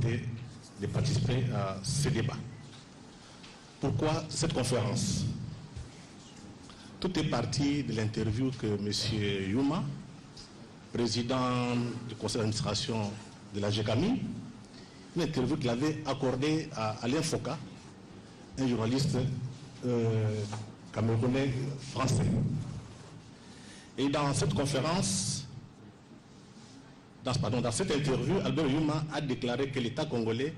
de participer à ce débat. Pourquoi cette conférence? Tout est parti de l'interview que M. Youma, président du conseil d'administration de la GECAMI, une interview qu'il avait accordée à Alain Foka, un journaliste camerounais français. Et dans cette conférence, dans cette interview, Albert Youma a déclaré que l'État congolais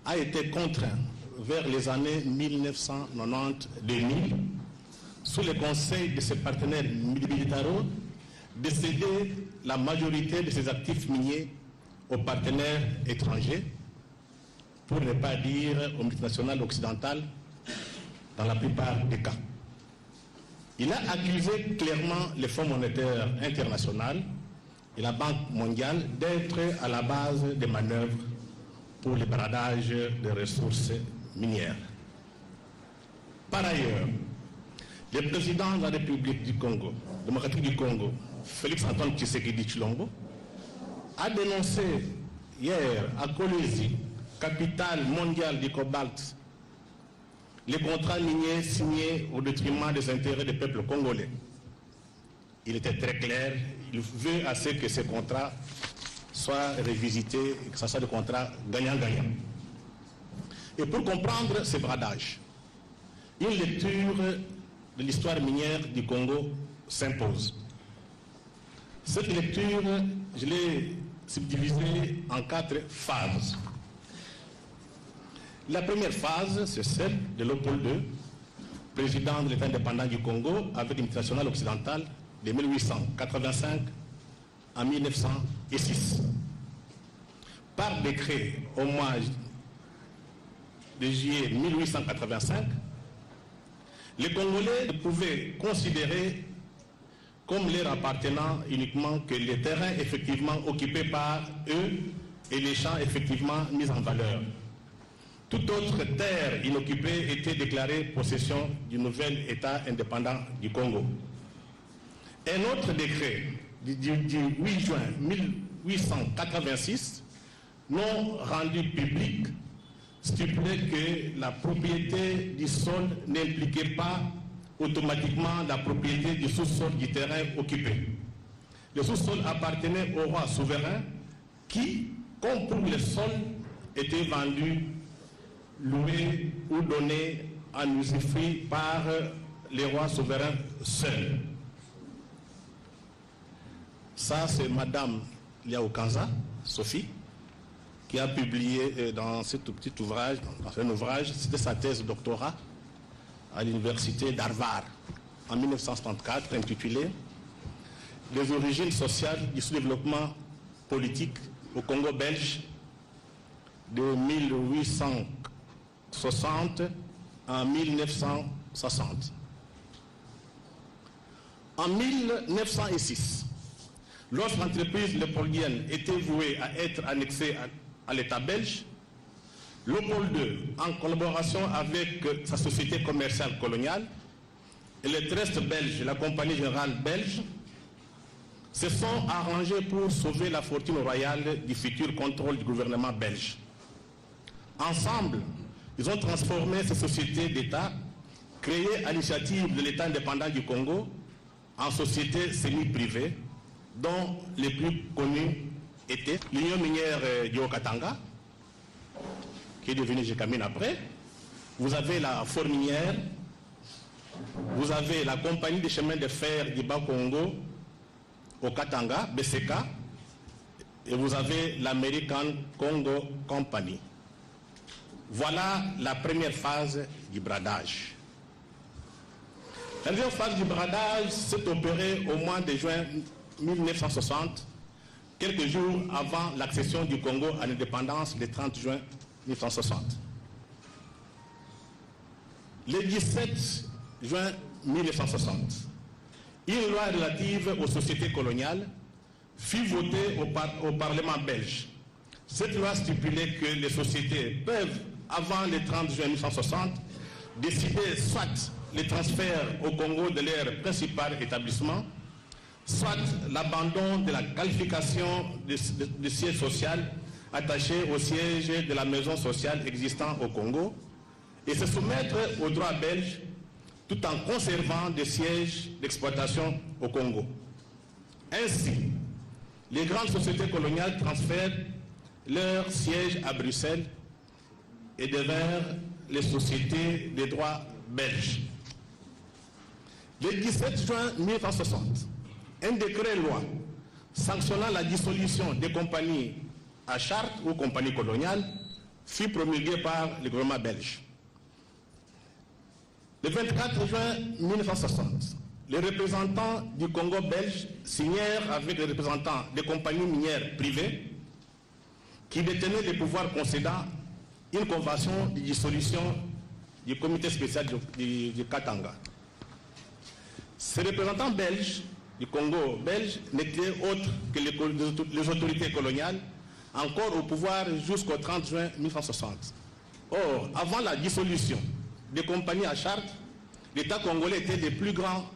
a été contraint vers les années 1990-2000, sous le conseil de ses partenaires militaires, de céder la majorité de ses actifs miniers aux partenaires étrangers, pour ne pas dire aux multinationales occidentales, dans la plupart des cas. Il a accusé clairement le Fonds monétaire international et la Banque mondiale d'être à la base des manœuvres pour le bradage des ressources minières. Par ailleurs, le président de la République du Congo, démocratique du Congo, Félix Antoine Tshisekedi Tshilombo, a dénoncé hier à Kolwezi, capitale mondiale du cobalt, les contrats miniers signés au détriment des intérêts des peuples congolais. Il était très clair, il veut à ce que ces contrats soient revisités et que ce soit des contrats gagnant-gagnant. Et pour comprendre ces bradages, une lecture de l'histoire minière du Congo s'impose. Cette lecture, je l'ai subdivisée en 4 phases. La première phase, c'est celle de Léopold II, président de l'État indépendant du Congo, avec une multinationale occidentale de 1885 à 1906. Par décret au mois de juillet 1885, les Congolais ne pouvaient considérer comme leur appartenant uniquement que les terrains effectivement occupés par eux et les champs effectivement mis en valeur. Toute autre terre inoccupée était déclarée possession du nouvel État indépendant du Congo. Un autre décret du 8 juin 1886, non rendu public, stipulait que la propriété du sol n'impliquait pas automatiquement la propriété du sous-sol du terrain occupé. Le sous-sol appartenait au roi souverain qui, comme pour le sol, était vendu, loué ou donné en usufruit par les rois souverains seuls. Ça, c'est Madame Liaokanza, Sophie, qui a publié dans ce tout petit ouvrage, dans un ouvrage, c'était sa thèse de doctorat à l'université d'Harvard en 1974, intitulé « Les origines sociales du sous-développement politique au Congo belge de 1860 à 1960 ». En 1906, lorsque l'entreprise léopoldienne était vouée à être annexée à l'État belge, Léopold II, en collaboration avec sa société commerciale coloniale et le Trust belge, la Compagnie générale belge, se sont arrangés pour sauver la fortune royale du futur contrôle du gouvernement belge. Ensemble, ils ont transformé ces sociétés d'État, créées à l'initiative de l'État indépendant du Congo, en sociétés semi-privées, dont les plus connus étaient l'Union minière du Haut-Katanga, qui est devenue GECAMIN après. Vous avez la Forminière, vous avez la Compagnie des chemins de fer du Bas-Congo au Katanga, BCK, et vous avez l'American Congo Company. Voilà la première phase du bradage. La deuxième phase du bradage s'est opérée au mois de juin 1960, quelques jours avant l'accession du Congo à l'indépendance le 30 juin 1960. Le 17 juin 1960, une loi relative aux sociétés coloniales fut votée au Parlement belge. Cette loi stipulait que les sociétés peuvent, avant le 30 juin 1960, décider soit le transfert au Congo de leur principal établissement, soit l'abandon de la qualification de siège social attachés au siège de la maison sociale existant au Congo et se soumettre aux droits belges tout en conservant des sièges d'exploitation au Congo. Ainsi, les grandes sociétés coloniales transfèrent leur siège à Bruxelles et devinrent les sociétés des droits belges. Le 17 juin 1960, un décret-loi sanctionnant la dissolution des compagnies à charte ou compagnies coloniales fut promulgué par le gouvernement belge. Le 24 juin 1960, les représentants du Congo belge signèrent avec les représentants des compagnies minières privées qui détenaient les pouvoirs concédants une convention de dissolution du comité spécial du Katanga. Ces représentants belges du Congo belge n'étaient autres que les autorités coloniales, encore au pouvoir jusqu'au 30 juin 1960. Or, avant la dissolution des compagnies à charte, l'État congolais était le plus grand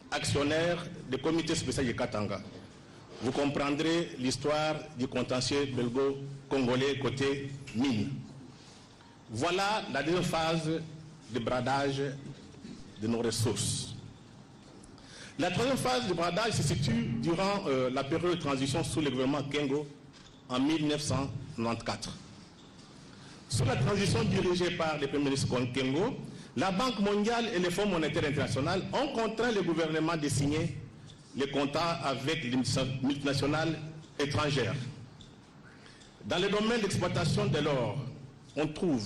actionnaire du comité spécial du Katanga. Vous comprendrez l'histoire du contentieux belgo-congolais côté mine. Voilà la deuxième phase de bradage de nos ressources. La troisième phase de bradage se situe durant la période de transition sous le gouvernement Kengo en 1994. Sous la transition dirigée par le Premier ministre Kengo, la Banque mondiale et le Fonds monétaire international ont contraint le gouvernement de signer les contrats avec les multinationales étrangères. Dans le domaine d'exploitation de l'or, on trouve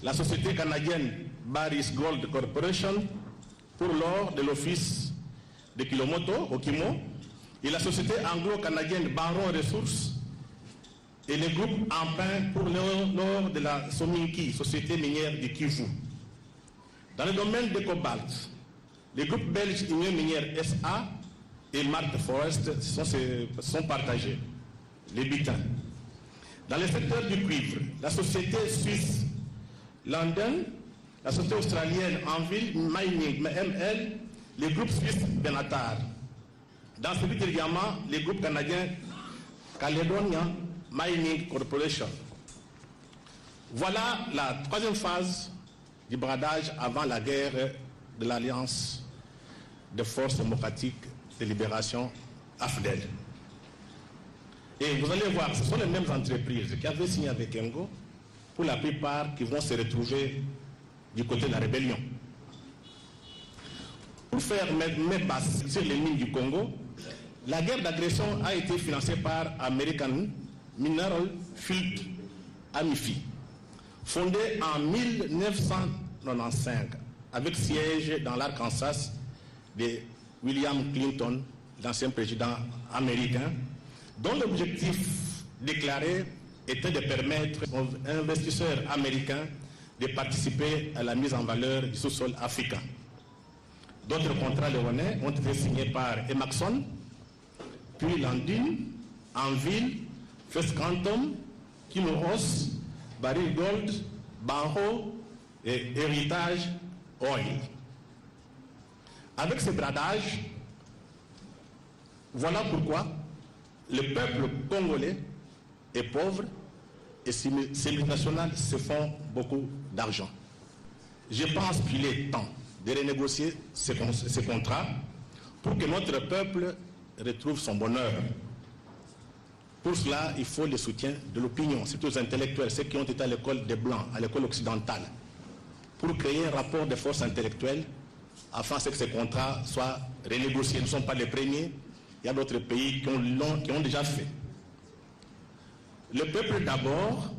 la société canadienne Barrick Gold Corporation pour l'or de l'office de Kilomoto, Okimo, et la société anglo-canadienne Baron Resources et le groupe Empin pour l'or de la Sominki, société minière du Kivu. Dans le domaine de cobalt, les groupes belges Union Minière SA et Mark Forest sont partagés, les butins. Dans le secteur du cuivre, la société suisse London, la société australienne Anvil Mining ML, les groupes suisses Benatar. Dans celui des diamants, les groupes canadiens Caledonia Mining Corporation. Voilà la troisième phase du bradage avant la guerre de l'Alliance des forces démocratiques de libération AFDEL. Et vous allez voir, ce sont les mêmes entreprises qui avaient signé avec Kengo, pour la plupart qui vont se retrouver du côté de la rébellion. Pour faire mettre base sur les mines du Congo, la guerre d'agression a été financée par American Mineral Field Amifi, fondée en 1995 avec siège dans l'Arkansas de William Clinton, l'ancien président américain, dont l'objectif déclaré était de permettre aux investisseurs américains de participer à la mise en valeur du sous-sol africain. D'autres contrats léonais ont été signés par Emaxon, puis Landin, Anvil, First Quantum, Kinross, Barrick Gold, Banro et Heritage Oil. Avec ce bradage, voilà pourquoi le peuple congolais est pauvre et ces multinationales se font beaucoup d'argent. Je pense qu'il est temps de renégocier ces contrats pour que notre peuple retrouve son bonheur. Pour cela, il faut le soutien de l'opinion, surtout aux intellectuels, ceux qui ont été à l'école des Blancs, à l'école occidentale, pour créer un rapport de force intellectuelle afin que ces contrats soient renégociés. Nous ne sommes pas les premiers, il y a d'autres pays qui ont déjà fait. Le peuple d'abord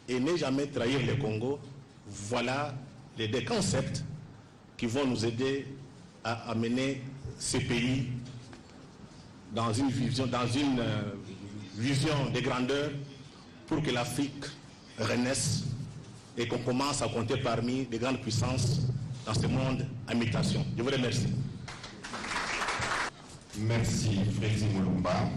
et ne jamais trahir le Congo, voilà les deux concepts qui vont nous aider à amener ce pays dans une vision de grandeur pour que l'Afrique renaisse et qu'on commence à compter parmi les grandes puissances dans ce monde en mutation. Je vous remercie. Merci Frédéric Mulumba.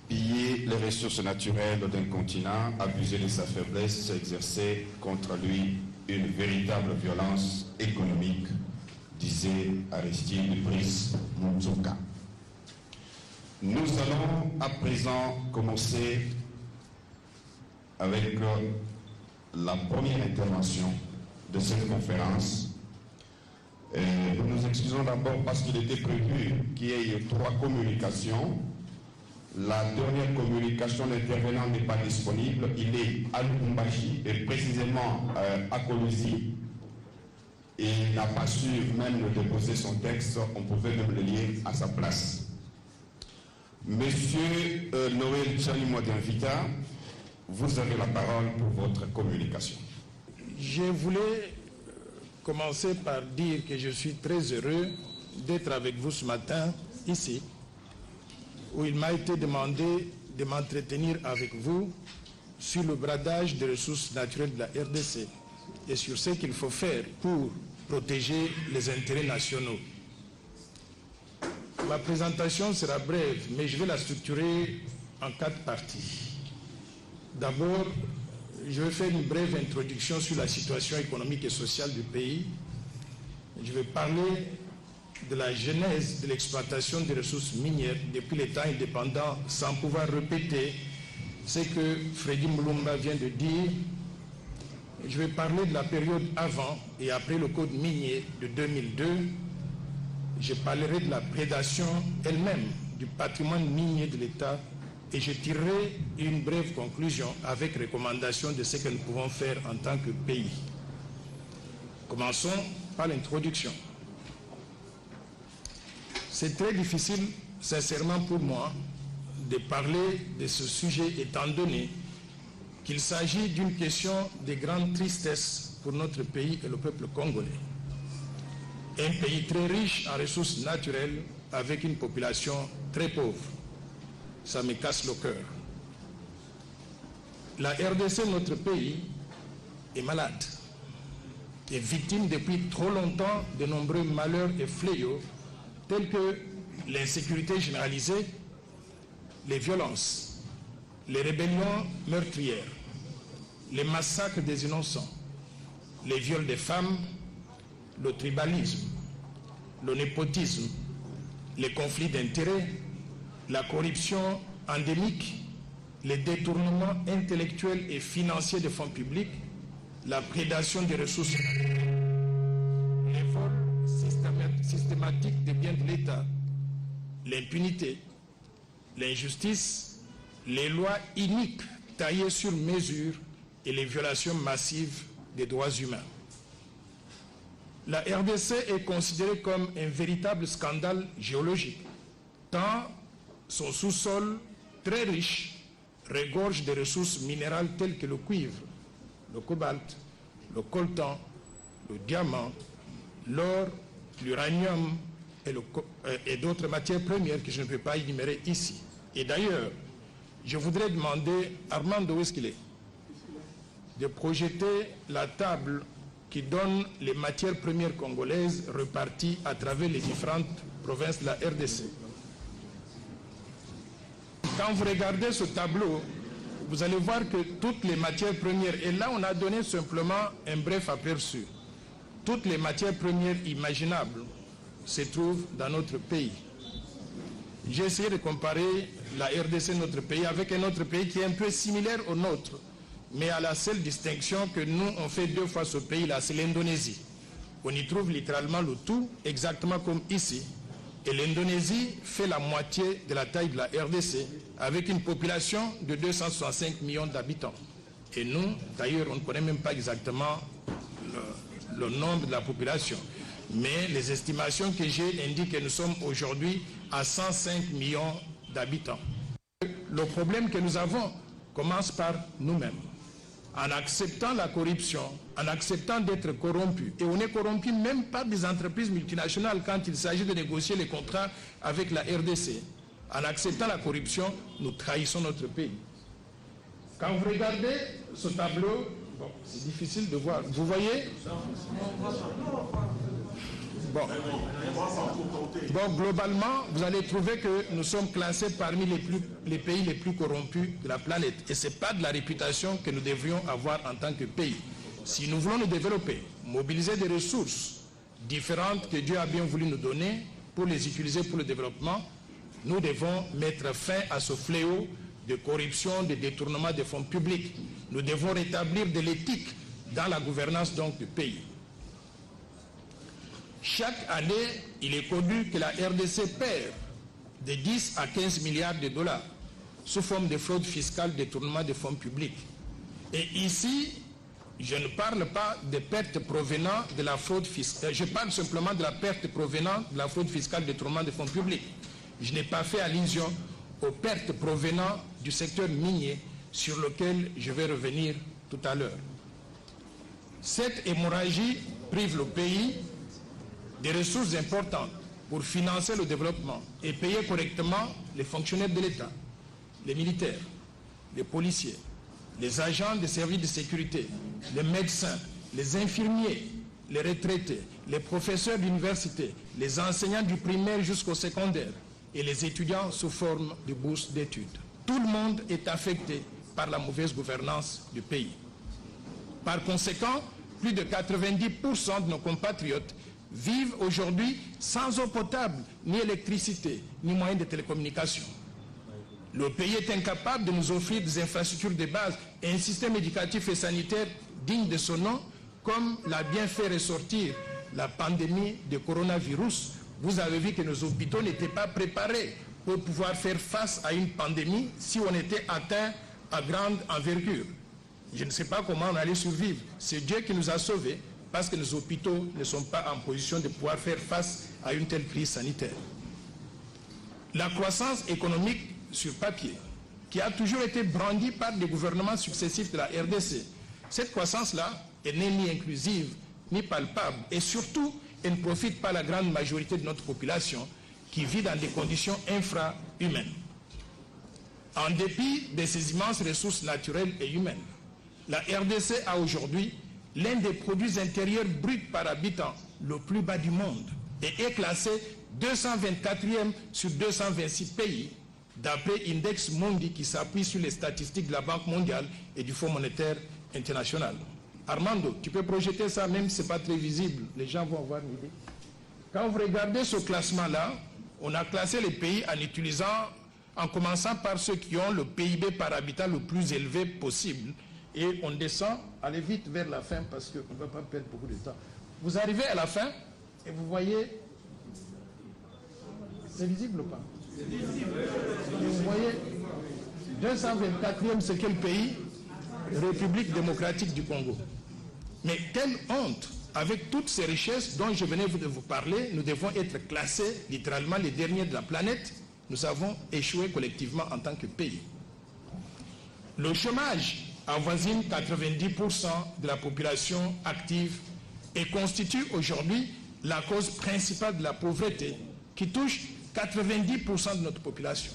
Piller les ressources naturelles d'un continent, abuser de sa faiblesse, exercer contre lui une véritable violence économique, disait Aristide Brice Moutouka. Nous allons à présent commencer avec la première intervention de cette conférence. Nous nous excusons d'abord parce qu'il était prévu qu'il y ait 3 communications. La dernière communication, l'intervenant n'est pas disponible. Il est à Lubumbashi et précisément à Kolwezi. Et il n'a pas su même déposer son texte. On pouvait même le lire à sa place. Monsieur Noël Tchalimodenvita, vous avez la parole pour votre communication. Je voulais commencer par dire que je suis très heureux d'être avec vous ce matin, ici, où il m'a été demandé de m'entretenir avec vous sur le bradage des ressources naturelles de la RDC et sur ce qu'il faut faire pour protéger les intérêts nationaux. Ma présentation sera brève, mais je vais la structurer en 4 parties. D'abord, je vais faire une brève introduction sur la situation économique et sociale du pays. Je vais parler de la genèse de l'exploitation des ressources minières depuis les temps indépendants, sans pouvoir répéter ce que Freddy Mulumba vient de dire. Je vais parler de la période avant et après le code minier de 2002. Je parlerai de la prédation elle-même du patrimoine minier de l'État et je tirerai une brève conclusion avec recommandation de ce que nous pouvons faire en tant que pays. Commençons par l'introduction. C'est très difficile, sincèrement pour moi, de parler de ce sujet étant donné qu'il s'agit d'une question de grande tristesse pour notre pays et le peuple congolais. Un pays très riche en ressources naturelles avec une population très pauvre. Ça me casse le cœur. La RDC, notre pays, est malade, est victime depuis trop longtemps de nombreux malheurs et fléaux tels que l'insécurité généralisée, les violences, les rébellions meurtrières, les massacres des innocents, les viols des femmes, le tribalisme, le népotisme, les conflits d'intérêts, la corruption endémique, les détournements intellectuels et financiers des fonds publics, la prédation des ressources naturelles, les vols systématiques des biens de l'État, l'impunité, l'injustice, les lois iniques taillées sur mesure et les violations massives des droits humains. La RDC est considérée comme un véritable scandale géologique, tant son sous-sol très riche regorge des ressources minérales telles que le cuivre, le cobalt, le coltan, le diamant, l'or, l'uranium et d'autres matières premières que je ne peux pas énumérer ici. Et d'ailleurs, je voudrais demander à Armando, où est-ce qu'il est, de projeter la table qui donne les matières premières congolaises reparties à travers les différentes provinces de la RDC. Quand vous regardez ce tableau, vous allez voir que toutes les matières premières, et là on a donné simplement un bref aperçu, toutes les matières premières imaginables se trouvent dans notre pays. J'ai essayé de comparer la RDC, notre pays, avec un autre pays qui est un peu similaire au nôtre, mais à la seule distinction que nous, on fait 2 fois ce pays-là, c'est l'Indonésie. On y trouve littéralement le tout, exactement comme ici. Et l'Indonésie fait la moitié de la taille de la RDC, avec une population de 265 millions d'habitants. Et nous, d'ailleurs, on ne connaît même pas exactement le nombre de la population. Mais les estimations que j'ai indiquent que nous sommes aujourd'hui à 105 millions d'habitants. Le problème que nous avons commence par nous-mêmes. En acceptant la corruption, en acceptant d'être corrompu, et on est corrompu même par des entreprises multinationales quand il s'agit de négocier les contrats avec la RDC. En acceptant la corruption, nous trahissons notre pays. Quand vous regardez ce tableau, bon, c'est difficile de voir. Vous voyez? Bon, globalement, vous allez trouver que nous sommes classés parmi les pays les plus corrompus de la planète. Et ce n'est pas de la réputation que nous devrions avoir en tant que pays. Si nous voulons nous développer, mobiliser des ressources différentes que Dieu a bien voulu nous donner pour les utiliser pour le développement, nous devons mettre fin à ce fléau de corruption, de détournement des fonds publics. Nous devons rétablir de l'éthique dans la gouvernance donc du pays. Chaque année, il est connu que la RDC perd de 10 à 15 milliards de dollars sous forme de fraude fiscale, détournement des fonds publics. Et ici, je ne parle pas de pertes provenant de la fraude fiscale, je parle simplement de la perte provenant de la fraude fiscale, détournement des fonds publics. Je n'ai pas fait allusion aux pertes provenant du secteur minier sur lequel je vais revenir tout à l'heure. Cette hémorragie prive le pays des ressources importantes pour financer le développement et payer correctement les fonctionnaires de l'État, les militaires, les policiers, les agents des services de sécurité, les médecins, les infirmiers, les retraités, les professeurs d'université, les enseignants du primaire jusqu'au secondaire et les étudiants sous forme de bourses d'études. Tout le monde est affecté par la mauvaise gouvernance du pays. Par conséquent, plus de 90% de nos compatriotes vivent aujourd'hui sans eau potable, ni électricité, ni moyens de télécommunication. Le pays est incapable de nous offrir des infrastructures de base et un système éducatif et sanitaire digne de son nom, comme l'a bien fait ressortir la pandémie de coronavirus. Vous avez vu que nos hôpitaux n'étaient pas préparés pour pouvoir faire face à une pandémie si on était atteint à grande envergure. Je ne sais pas comment on allait survivre. C'est Dieu qui nous a sauvés parce que nos hôpitaux ne sont pas en position de pouvoir faire face à une telle crise sanitaire. La croissance économique sur papier, qui a toujours été brandie par les gouvernements successifs de la RDC, cette croissance-là, elle n'est ni inclusive, ni palpable, et surtout, elle ne profite pas à la grande majorité de notre population qui vit dans des conditions infra-humaines. En dépit de ces immenses ressources naturelles et humaines, la RDC a aujourd'hui l'un des produits intérieurs bruts par habitant le plus bas du monde et est classé 224e sur 226 pays d'après Index Mundi qui s'appuie sur les statistiques de la Banque mondiale et du Fonds monétaire international. Armando, tu peux projeter ça même si ce n'est pas très visible, les gens vont avoir une idée. Quand vous regardez ce classement-là, on a classé les pays en commençant par ceux qui ont le PIB par habitant le plus élevé possible. Et on descend, allez vite vers la fin parce qu'on ne va pas perdre beaucoup de temps. Vous arrivez à la fin et vous voyez, c'est visible ou pas? C'est visible. Vous voyez, 224e, c'est quel pays? République démocratique du Congo. Mais quelle honte! Avec toutes ces richesses dont je venais de vous parler, nous devons être classés littéralement les derniers de la planète. Nous avons échoué collectivement en tant que pays. Le chômage avoisine 90% de la population active et constitue aujourd'hui la cause principale de la pauvreté qui touche 90% de notre population.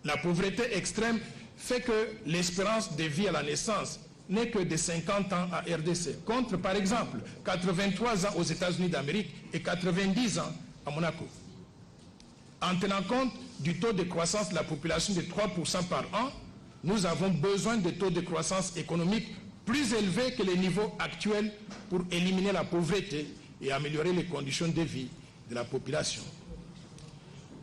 La pauvreté extrême fait que l'espérance de vie à la naissance n'est que de 50 ans à RDC, contre par exemple 83 ans aux États-Unis d'Amérique et 90 ans à Monaco. En tenant compte du taux de croissance de la population de 3% par an, nous avons besoin de taux de croissance économique plus élevés que les niveaux actuels pour éliminer la pauvreté et améliorer les conditions de vie de la population.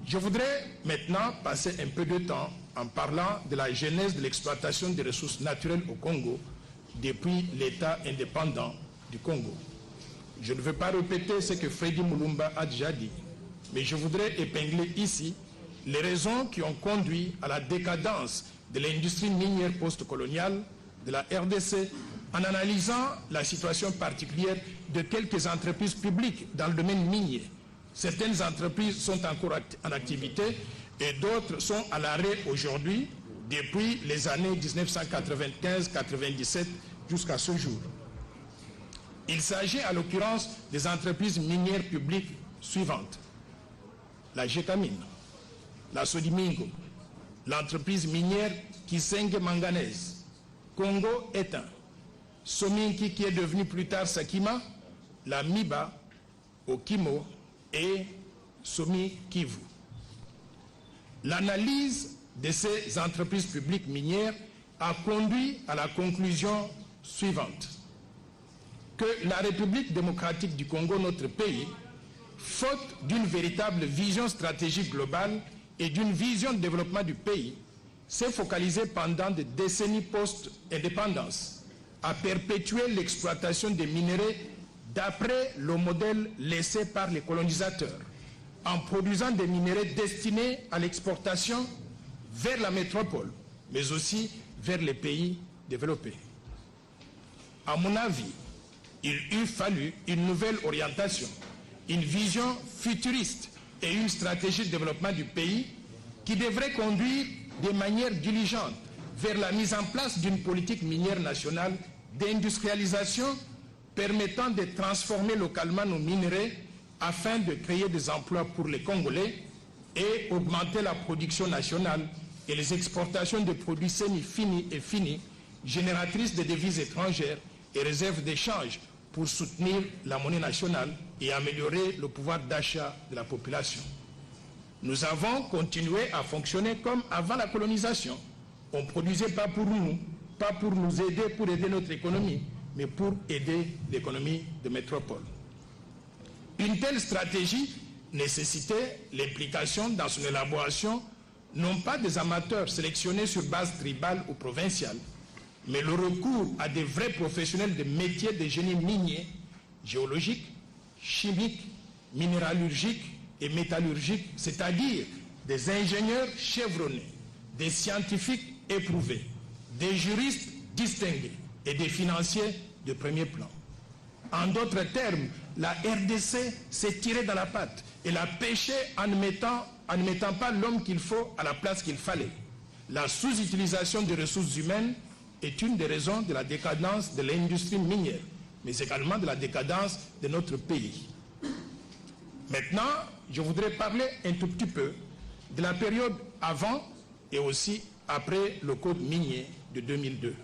Je voudrais maintenant passer un peu de temps en parlant de la genèse de l'exploitation des ressources naturelles au Congo depuis l'État indépendant du Congo. Je ne veux pas répéter ce que Freddy Mulumba a déjà dit, mais je voudrais épingler ici les raisons qui ont conduit à la décadence de l'industrie minière post-coloniale de la RDC en analysant la situation particulière de quelques entreprises publiques dans le domaine minier. Certaines entreprises sont encore en activité et d'autres sont à l'arrêt aujourd'hui depuis les années 1995-97 jusqu'à ce jour. Il s'agit à l'occurrence des entreprises minières publiques suivantes. La Gécamine, la Sodimingo, l'entreprise minière Kisenge Manganèse, Congo Étain, Sominki qui est devenu plus tard Sakima, la Miba, Okimo et Somi Kivu. L'analyse de ces entreprises publiques minières a conduit à la conclusion suivante, que la République démocratique du Congo, notre pays, faute d'une véritable vision stratégique globale, et d'une vision de développement du pays, s'est focalisé pendant des décennies post-indépendance à perpétuer l'exploitation des minéraux d'après le modèle laissé par les colonisateurs, en produisant des minéraux destinés à l'exportation vers la métropole, mais aussi vers les pays développés. À mon avis, il eût fallu une nouvelle orientation, une vision futuriste et une stratégie de développement du pays qui devrait conduire de manière diligente vers la mise en place d'une politique minière nationale d'industrialisation permettant de transformer localement nos minéraux afin de créer des emplois pour les Congolais et augmenter la production nationale et les exportations de produits semi-finis et finis, génératrices de devises étrangères et réserves d'échange pour soutenir la monnaie nationale et améliorer le pouvoir d'achat de la population. Nous avons continué à fonctionner comme avant la colonisation. On ne produisait pas pour nous, pas pour nous aider, pour aider notre économie, mais pour aider l'économie de métropole. Une telle stratégie nécessitait l'implication dans son élaboration non pas des amateurs sélectionnés sur base tribale ou provinciale, mais le recours à des vrais professionnels de métiers de génie minier, géologique, chimique, minéralurgique et métallurgique, c'est-à-dire des ingénieurs chevronnés, des scientifiques éprouvés, des juristes distingués et des financiers de premier plan. En d'autres termes, la RDC s'est tirée dans la patte et l'a pêché en ne mettant pas l'homme qu'il faut à la place qu'il fallait. La sous-utilisation des ressources humaines est une des raisons de la décadence de l'industrie minière, mais également de la décadence de notre pays. Maintenant, je voudrais parler un tout petit peu de la période avant et aussi après le code minier de 2002.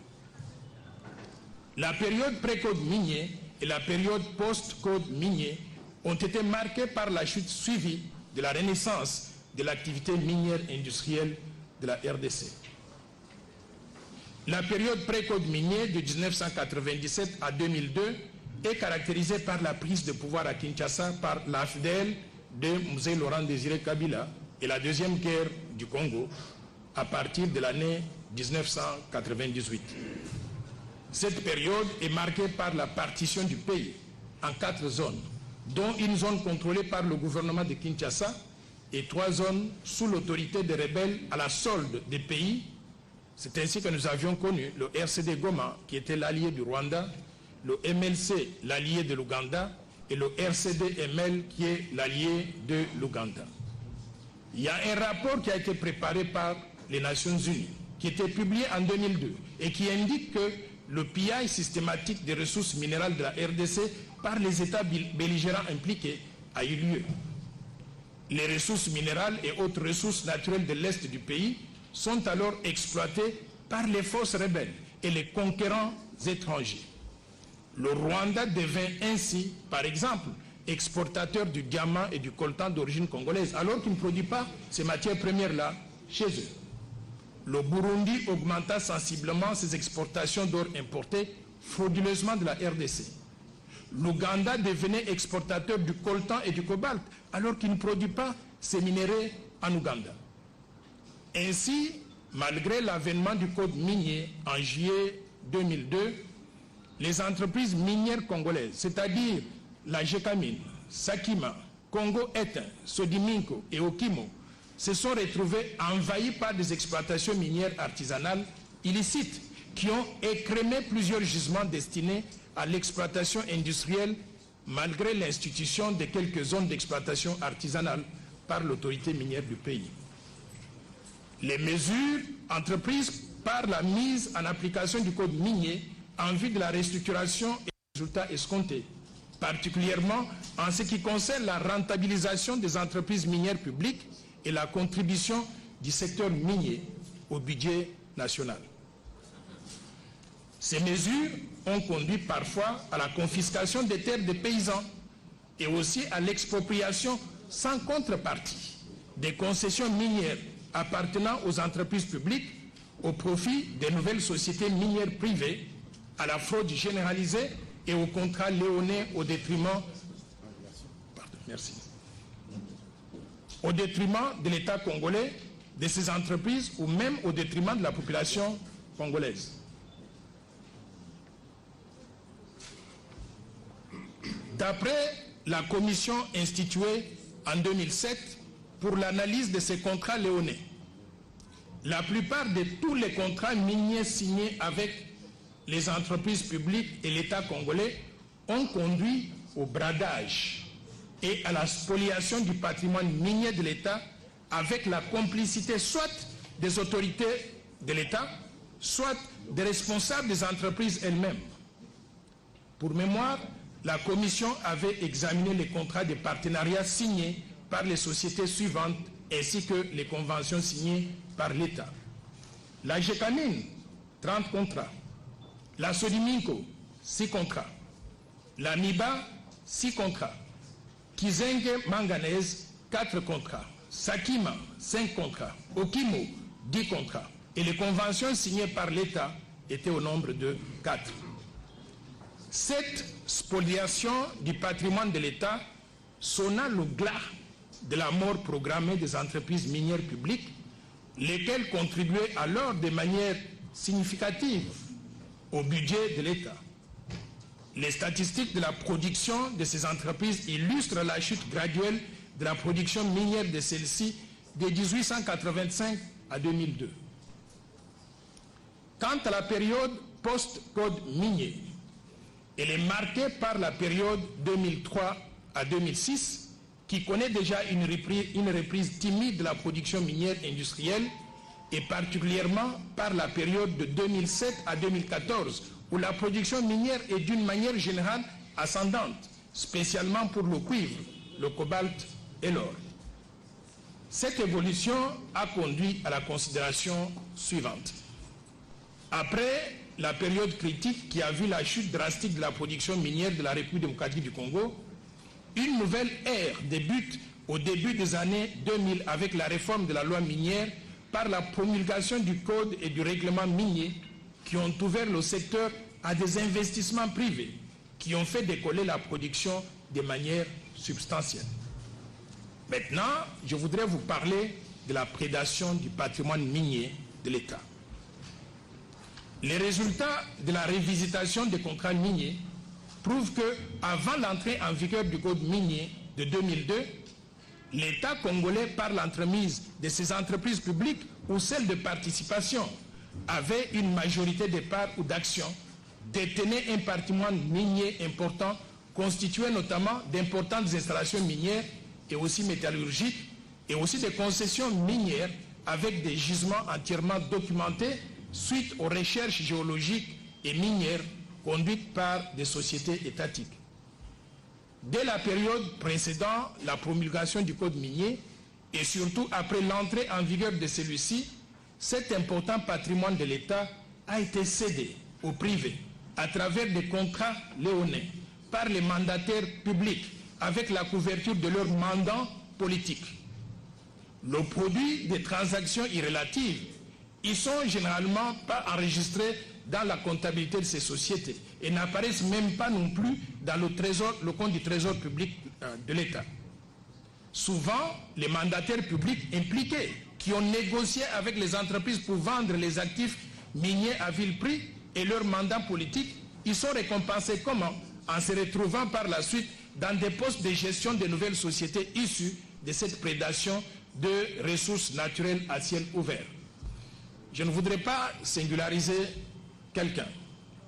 La période pré-code minier et la période post-code minier ont été marquées par la chute suivie de la renaissance de l'activité minière industrielle de la RDC. La période pré-code minier de 1997 à 2002 est caractérisée par la prise de pouvoir à Kinshasa par l'AFDL de Mzee Laurent Désiré Kabila et la deuxième guerre du Congo à partir de l'année 1998. Cette période est marquée par la partition du pays en 4 zones, dont une zone contrôlée par le gouvernement de Kinshasa et 3 zones sous l'autorité des rebelles à la solde des pays. C'est ainsi que nous avions connu le RCD Goma, qui était l'allié du Rwanda, le MLC, l'allié de l'Ouganda, et le RCD-ML, qui est l'allié de l'Ouganda. Il y a un rapport qui a été préparé par les Nations Unies, qui était publié en 2002, et qui indique que le pillage systématique des ressources minérales de la RDC par les États belligérants impliqués a eu lieu. Les ressources minérales et autres ressources naturelles de l'Est du pays sont alors exploitées par les forces rebelles et les conquérants étrangers. Le Rwanda devint ainsi, par exemple, exportateur du diamant et du coltan d'origine congolaise, alors qu'il ne produit pas ces matières premières-là chez eux. Le Burundi augmenta sensiblement ses exportations d'or importé frauduleusement de la RDC. L'Ouganda devenait exportateur du coltan et du cobalt, alors qu'il ne produit pas ces minéraux en Ouganda. Ainsi, malgré l'avènement du code minier en juillet 2002, les entreprises minières congolaises, c'est-à-dire la Gécamine, Sakima, Congo Étain, Sodiminko et Okimo, se sont retrouvées envahies par des exploitations minières artisanales illicites qui ont écrémé plusieurs gisements destinés à l'exploitation industrielle malgré l'institution de quelques zones d'exploitation artisanale par l'autorité minière du pays. Les mesures entreprises par la mise en application du code minier en vue de la restructuration et des résultats escomptés, particulièrement en ce qui concerne la rentabilisation des entreprises minières publiques et la contribution du secteur minier au budget national. Ces mesures ont conduit parfois à la confiscation des terres des paysans et aussi à l'expropriation sans contrepartie des concessions minières appartenant aux entreprises publiques au profit des nouvelles sociétés minières privées, à la fraude généralisée et aux contrats léonins au détriment. Merci. au détriment de l'État congolais, de ses entreprises ou même au détriment de la population congolaise. D'après la commission instituée en 2007 pour l'analyse de ces contrats léonais, la plupart de tous les contrats miniers signés avec les entreprises publiques et l'État congolais ont conduit au bradage et à la spoliation du patrimoine minier de l'État avec la complicité soit des autorités de l'État, soit des responsables des entreprises elles-mêmes. Pour mémoire, la Commission avait examiné les contrats de partenariat signés par les sociétés suivantes ainsi que les conventions signées par l'État. La Gécamine, 30 contrats. La Sodiminco, 6 contrats. La Miba, 6 contrats. Kizenge Manganese, 4 contrats. Sakima, 5 contrats. Okimo, 10 contrats. Et les conventions signées par l'État étaient au nombre de 4. Cette spoliation du patrimoine de l'État sonna le glas de la mort programmée des entreprises minières publiques, lesquelles contribuaient alors de manière significative au budget de l'État. Les statistiques de la production de ces entreprises illustrent la chute graduelle de la production minière de celles-ci de 1885 à 2002. Quant à la période post-code minier, elle est marquée par la période 2003 à 2006, qui connaît déjà une reprise timide de la production minière industrielle, et particulièrement par la période de 2007 à 2014, où la production minière est d'une manière générale ascendante, spécialement pour le cuivre, le cobalt et l'or. Cette évolution a conduit à la considération suivante. Après la période critique qui a vu la chute drastique de la production minière de la République démocratique du Congo, une nouvelle ère débute au début des années 2000 avec la réforme de la loi minière par la promulgation du code et du règlement minier qui ont ouvert le secteur à des investissements privés qui ont fait décoller la production de manière substantielle. Maintenant, je voudrais vous parler de la prédation du patrimoine minier de l'État. Les résultats de la révisitation des contrats miniers prouvent qu'avant l'entrée en vigueur du code minier de 2002, l'État congolais, par l'entremise de ses entreprises publiques ou celles de participation, avait une majorité de parts ou d'actions, détenait un patrimoine minier important, constitué notamment d'importantes installations minières et aussi métallurgiques, et aussi des concessions minières avec des gisements entièrement documentés suite aux recherches géologiques et minières conduites par des sociétés étatiques. Dès la période précédant la promulgation du code minier et surtout après l'entrée en vigueur de celui-ci, cet important patrimoine de l'État a été cédé au privé à travers des contrats léonais par les mandataires publics avec la couverture de leurs mandats politiques. Le produit des transactions irrélatives, ils ne sont généralement pas enregistrés dans la comptabilité de ces sociétés et n'apparaissent même pas non plus dans le compte du trésor public de l'État. Souvent, les mandataires publics impliqués qui ont négocié avec les entreprises pour vendre les actifs miniers à vil prix et leurs mandats politiques, ils sont récompensés comment? En se retrouvant par la suite dans des postes de gestion de nouvelles sociétés issues de cette prédation de ressources naturelles à ciel ouvert. Je ne voudrais pas singulariser quelqu'un,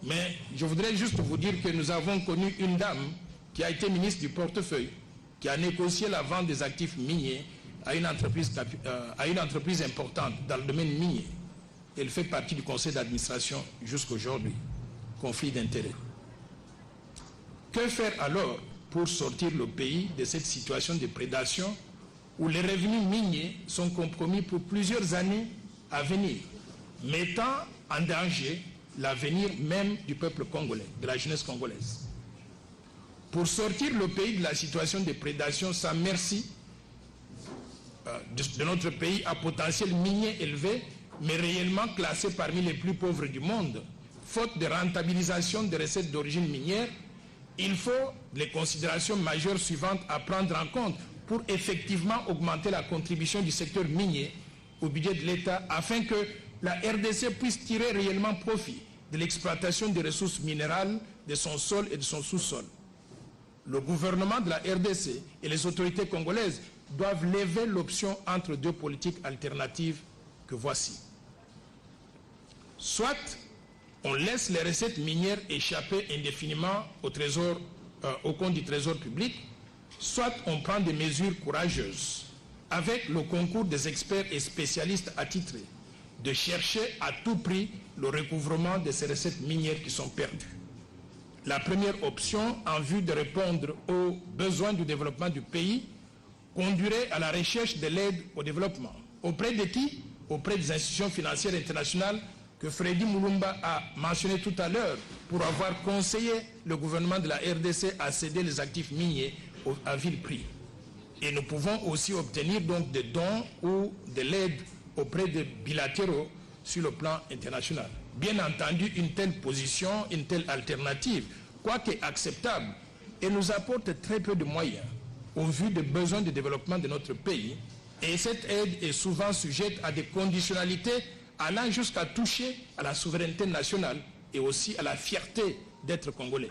mais je voudrais juste vous dire que nous avons connu une dame qui a été ministre du portefeuille, qui a négocié la vente des actifs miniers à une entreprise importante dans le domaine minier. Elle fait partie du conseil d'administration jusqu'à aujourd'hui. Conflit d'intérêts. Que faire alors pour sortir le pays de cette situation de prédation où les revenus miniers sont compromis pour plusieurs années à venir, mettant en danger l'avenir même du peuple congolais, de la jeunesse congolaise? Pour sortir le pays de la situation de prédation sans merci de notre pays à potentiel minier élevé, mais réellement classé parmi les plus pauvres du monde, faute de rentabilisation des recettes d'origine minière, il faut les considérations majeures suivantes à prendre en compte pour effectivement augmenter la contribution du secteur minier au budget de l'État afin que la RDC puisse tirer réellement profit de l'exploitation des ressources minérales de son sol et de son sous-sol. Le gouvernement de la RDC et les autorités congolaises doivent lever l'option entre deux politiques alternatives que voici. Soit on laisse les recettes minières échapper indéfiniment au compte du trésor public, soit on prend des mesures courageuses, avec le concours des experts et spécialistes attitrés, de chercher à tout prix le recouvrement de ces recettes minières qui sont perdues. La première option, en vue de répondre aux besoins du développement du pays, conduirait à la recherche de l'aide au développement. Auprès de qui? Auprès des institutions financières internationales que Freddy Mulumba a mentionné tout à l'heure pour avoir conseillé le gouvernement de la RDC à céder les actifs miniers à vil prix. Et nous pouvons aussi obtenir donc des dons ou de l'aide auprès de bilatéraux sur le plan international. Bien entendu, une telle position, une telle alternative, quoique acceptable, elle nous apporte très peu de moyens au vu des besoins de développement de notre pays. Et cette aide est souvent sujette à des conditionnalités allant jusqu'à toucher à la souveraineté nationale et aussi à la fierté d'être congolais.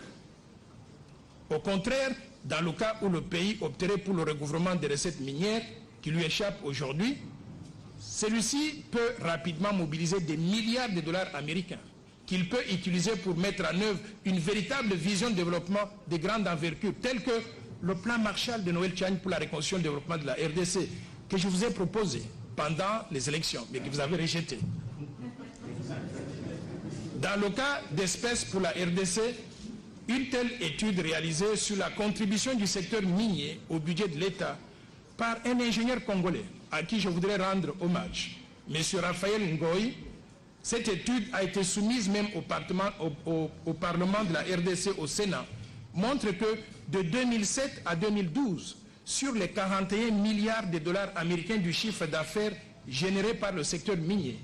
Au contraire, dans le cas où le pays opterait pour le recouvrement des recettes minières qui lui échappent aujourd'hui, celui-ci peut rapidement mobiliser des milliards de dollars américains qu'il peut utiliser pour mettre en œuvre une véritable vision de développement de grande envergure, telle que le plan Marshall de Noël Tchani pour la reconstruction et le développement de la RDC, que je vous ai proposé pendant les élections, mais que vous avez rejeté. Dans le cas d'espèces pour la RDC, une telle étude réalisée sur la contribution du secteur minier au budget de l'État par un ingénieur congolais, à qui je voudrais rendre hommage, M. Raphaël Ngoï. Cette étude a été soumise même au Parlement de la RDC au Sénat, montre que de 2007 à 2012, sur les 41 milliards de dollars américains du chiffre d'affaires généré par le secteur minier,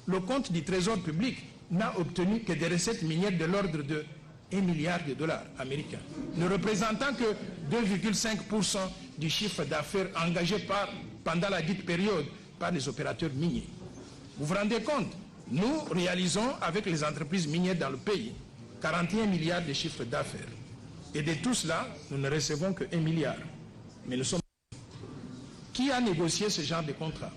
le compte du Trésor public n'a obtenu que des recettes minières de l'ordre de 1 milliard de dollars américains, ne représentant que 2,5% du chiffre d'affaires engagé pendant la dite période par les opérateurs miniers. Vous vous rendez compte? Nous réalisons avec les entreprises minières dans le pays 41 milliards de chiffre d'affaires. Et de tout cela, nous ne recevons que 1 milliard. Mais nous sommes... Qui a négocié ce genre de contrat?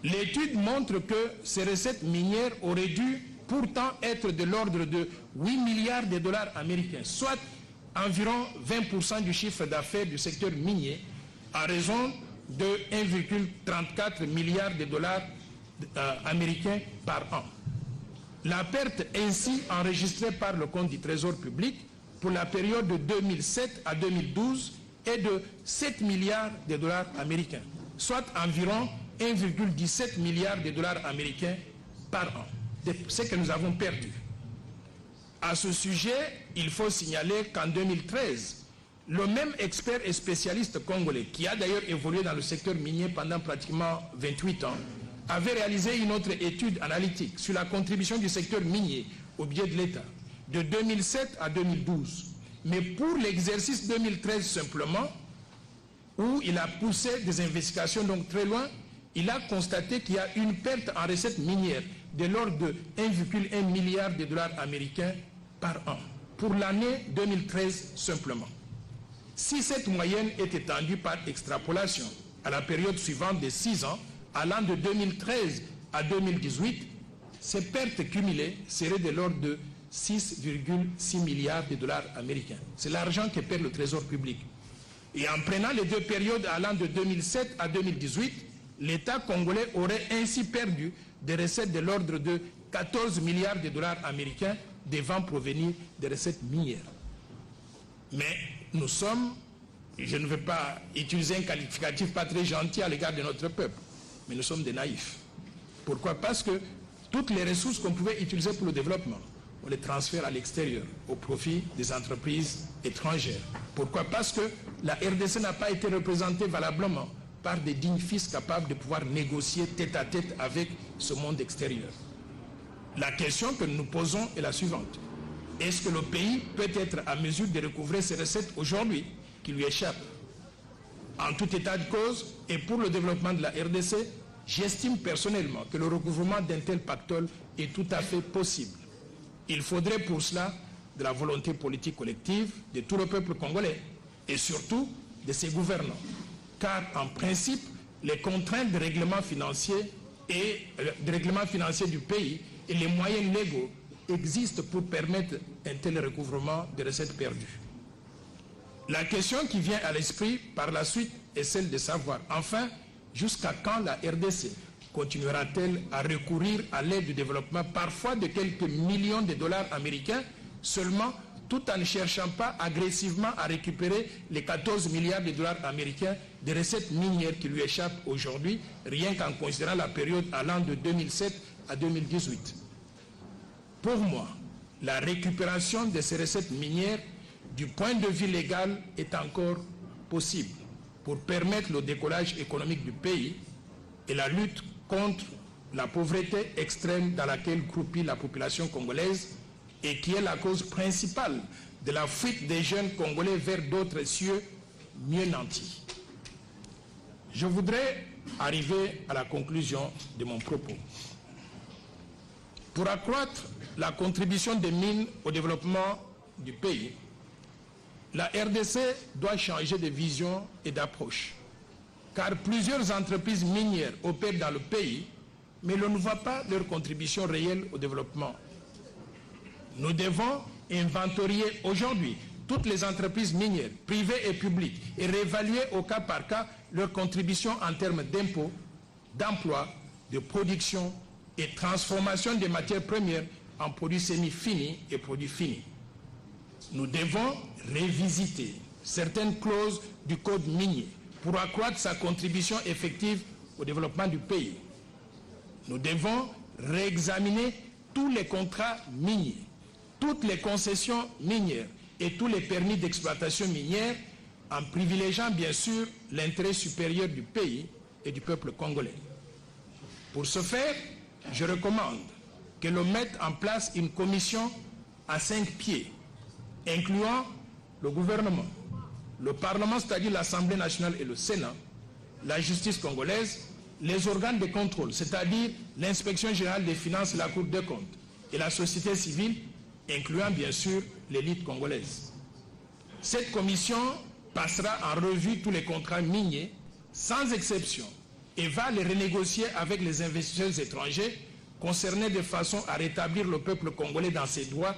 L'étude montre que ces recettes minières auraient dû pourtant être de l'ordre de 8 milliards de dollars américains, soit environ 20% du chiffre d'affaires du secteur minier, à raison de 1,34 milliard de dollars américains par an. La perte ainsi enregistrée par le compte du Trésor public pour la période de 2007 à 2012 est de 7 milliards de dollars américains, soit environ 1,17 milliard de dollars américains par an, de ce que nous avons perdu. À ce sujet, il faut signaler qu'en 2013, le même expert et spécialiste congolais, qui a d'ailleurs évolué dans le secteur minier pendant pratiquement 28 ans, avait réalisé une autre étude analytique sur la contribution du secteur minier au budget de l'État de 2007 à 2012. Mais pour l'exercice 2013 simplement, où il a poussé des investigations donc très loin, il a constaté qu'il y a une perte en recettes minières de l'ordre de 1,1 milliard de dollars américains par an, pour l'année 2013 simplement. Si cette moyenne est étendue par extrapolation à la période suivante de 6 ans, allant de 2013 à 2018, ces pertes cumulées seraient de l'ordre de 6,6 milliards de dollars américains. C'est l'argent que perd le Trésor public. Et en prenant les deux périodes allant de 2007 à 2018, l'État congolais aurait ainsi perdu des recettes de l'ordre de 14 milliards de dollars américains devant provenir des recettes minières. Mais nous sommes, je ne veux pas utiliser un qualificatif pas très gentil à l'égard de notre peuple, mais nous sommes des naïfs. Pourquoi? Parce que toutes les ressources qu'on pouvait utiliser pour le développement, on les transfère à l'extérieur, au profit des entreprises étrangères. Pourquoi? Parce que la RDC n'a pas été représentée valablement par des dignes fils capables de pouvoir négocier tête à tête avec ce monde extérieur. La question que nous nous posons est la suivante. Est-ce que le pays peut être à mesure de recouvrer ces recettes aujourd'hui qui lui échappent? En tout état de cause, et pour le développement de la RDC, j'estime personnellement que le recouvrement d'un tel pactole est tout à fait possible. Il faudrait pour cela de la volonté politique collective de tout le peuple congolais et surtout de ses gouvernants. Car en principe, les contraintes de règlement financier du pays et les moyens légaux existent pour permettre un tel recouvrement de recettes perdues. La question qui vient à l'esprit par la suite est celle de savoir, enfin, jusqu'à quand la RDC continuera-t-elle à recourir à l'aide du développement, parfois de quelques millions de dollars américains, seulement tout en ne cherchant pas agressivement à récupérer les 14 milliards de dollars américains de recettes minières qui lui échappent aujourd'hui, rien qu'en considérant la période allant de 2007 à 2018. Pour moi, la récupération de ces recettes minières du point de vue légal est encore possible pour permettre le décollage économique du pays et la lutte contre la pauvreté extrême dans laquelle croupit la population congolaise et qui est la cause principale de la fuite des jeunes Congolais vers d'autres cieux mieux nantis. Je voudrais arriver à la conclusion de mon propos. Pour accroître la contribution des mines au développement du pays, la RDC doit changer de vision et d'approche, car plusieurs entreprises minières opèrent dans le pays, mais l'on ne voit pas leur contribution réelle au développement. Nous devons inventorier aujourd'hui toutes les entreprises minières, privées et publiques, et réévaluer au cas par cas leur contribution en termes d'impôts, d'emploi, de production et transformation des matières premières en produits semi-finis et produits finis. Nous devons révisiter certaines clauses du code minier pour accroître sa contribution effective au développement du pays. Nous devons réexaminer tous les contrats miniers, toutes les concessions minières et tous les permis d'exploitation minière en privilégiant bien sûr l'intérêt supérieur du pays et du peuple congolais. Pour ce faire, je recommande que l'on mette en place une commission à 5 pieds, incluant le gouvernement, le Parlement, c'est-à-dire l'Assemblée nationale et le Sénat, la justice congolaise, les organes de contrôle, c'est-à-dire l'inspection générale des finances et la Cour des comptes, et la société civile, incluant bien sûr l'élite congolaise. Cette commission passera en revue tous les contrats miniers, sans exception, et va les renégocier avec les investisseurs étrangers concernés de façon à rétablir le peuple congolais dans ses droits,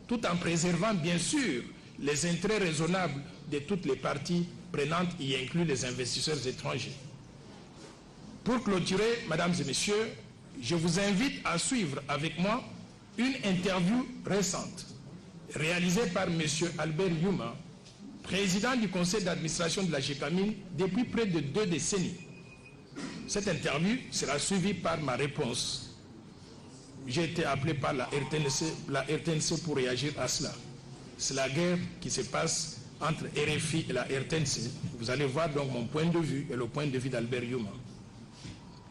tout en préservant bien sûr les intérêts raisonnables de toutes les parties prenantes, y inclus les investisseurs étrangers. Pour clôturer, mesdames et messieurs, je vous invite à suivre avec moi une interview récente réalisée par M. Albert Yuma, président du conseil d'administration de la GECAMIN depuis près de 2 décennies. Cette interview sera suivie par ma réponse. J'ai été appelé par la RTNC pour réagir à cela. C'est la guerre qui se passe entre RFI et la RTNC. Vous allez voir donc mon point de vue et le point de vue d'Albert Yuma.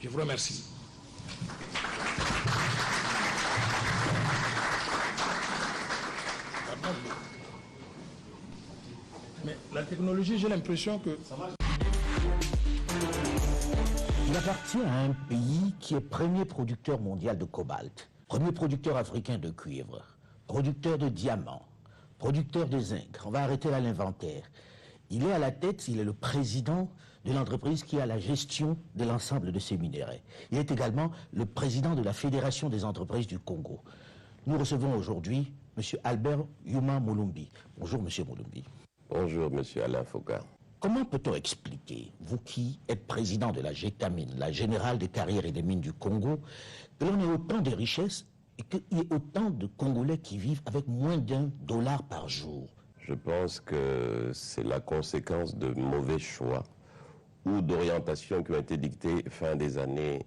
Je vous remercie. Mais la technologie, j'ai l'impression que... Il appartient à un pays qui est premier producteur mondial de cobalt, premier producteur africain de cuivre, producteur de diamants, producteur de zinc. On va arrêter là l'inventaire. Il est à la tête, il est le président de l'entreprise qui a la gestion de l'ensemble de ces minéraux. Il est également le président de la Fédération des entreprises du Congo. Nous recevons aujourd'hui M. Albert Yuma Mulumbi. Bonjour M. Mulumbi. Bonjour M. Alain Foucault. Comment peut-on expliquer, vous qui êtes président de la GECAMIN, la Générale des carrières et des mines du Congo, que l'on ait autant de richesses et qu'il y ait autant de Congolais qui vivent avec moins d'$1 par jour? Je pense que c'est la conséquence de mauvais choix ou d'orientations qui ont été dictées fin des années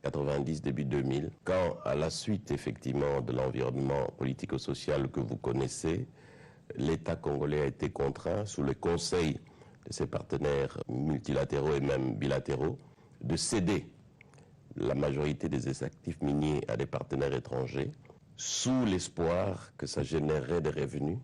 90, début 2000, quand à la suite effectivement de l'environnement politico-social que vous connaissez, l'État congolais a été contraint, sous le conseil de ses partenaires multilatéraux et même bilatéraux, de céder la majorité des actifs miniers à des partenaires étrangers, sous l'espoir que ça générerait des revenus,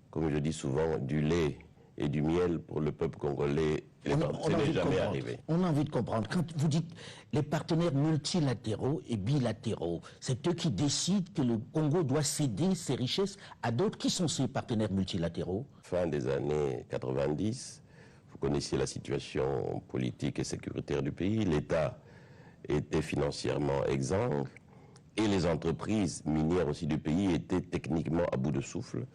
comme je dis souvent, du lait et du miel pour le peuple congolais Ce n'est jamais arrivé. On a envie de comprendre. Quand vous dites les partenaires multilatéraux et bilatéraux, c'est eux qui décident que le Congo doit céder ses richesses à d'autres. Qui sont ces partenaires multilatéraux? Fin des années 90, vous connaissiez la situation politique et sécuritaire du pays. L'État était financièrement exsangue et les entreprises minières aussi du pays étaient techniquement à bout de souffle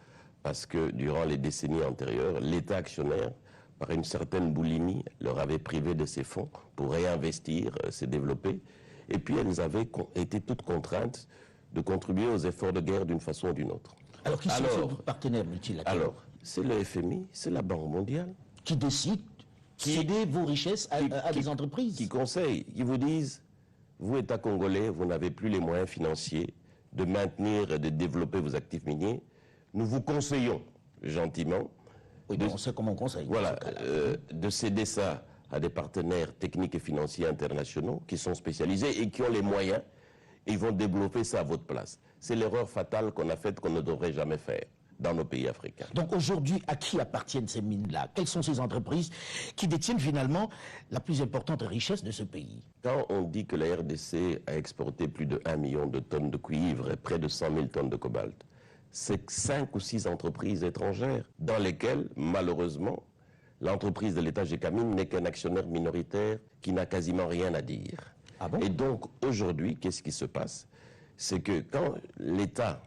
parce que durant les décennies antérieures, l'État actionnaire, par une certaine boulimie, leur avait privé de ses fonds pour réinvestir, se développer. Et puis elles avaient été toutes contraintes de contribuer aux efforts de guerre d'une façon ou d'une autre. Alors qui sont ces partenaires multilatéraux? Alors, c'est le FMI, c'est la Banque mondiale. Qui décident de céder vos richesses à des entreprises? Qui conseillent, qui vous disent, vous, État congolais, vous n'avez plus les moyens financiers de maintenir et de développer vos actifs miniers. Nous vous conseillons gentiment. Oui, on sait comment on conseille. Voilà, de céder ça à des partenaires techniques et financiers internationaux qui sont spécialisés et qui ont les moyens, et ils vont développer ça à votre place. C'est l'erreur fatale qu'on a faite, qu'on ne devrait jamais faire dans nos pays africains. Donc aujourd'hui, à qui appartiennent ces mines-là? Quelles sont ces entreprises qui détiennent finalement la plus importante richesse de ce pays? Quand on dit que la RDC a exporté plus de 1 million de tonnes de cuivre et près de 100 000 tonnes de cobalt, c'est 5 ou 6 entreprises étrangères dans lesquelles, malheureusement, l'entreprise de l'État Gécamine n'est qu'un actionnaire minoritaire qui n'a quasiment rien à dire. Ah bon? Et donc, aujourd'hui, qu'est-ce qui se passe? C'est que quand l'État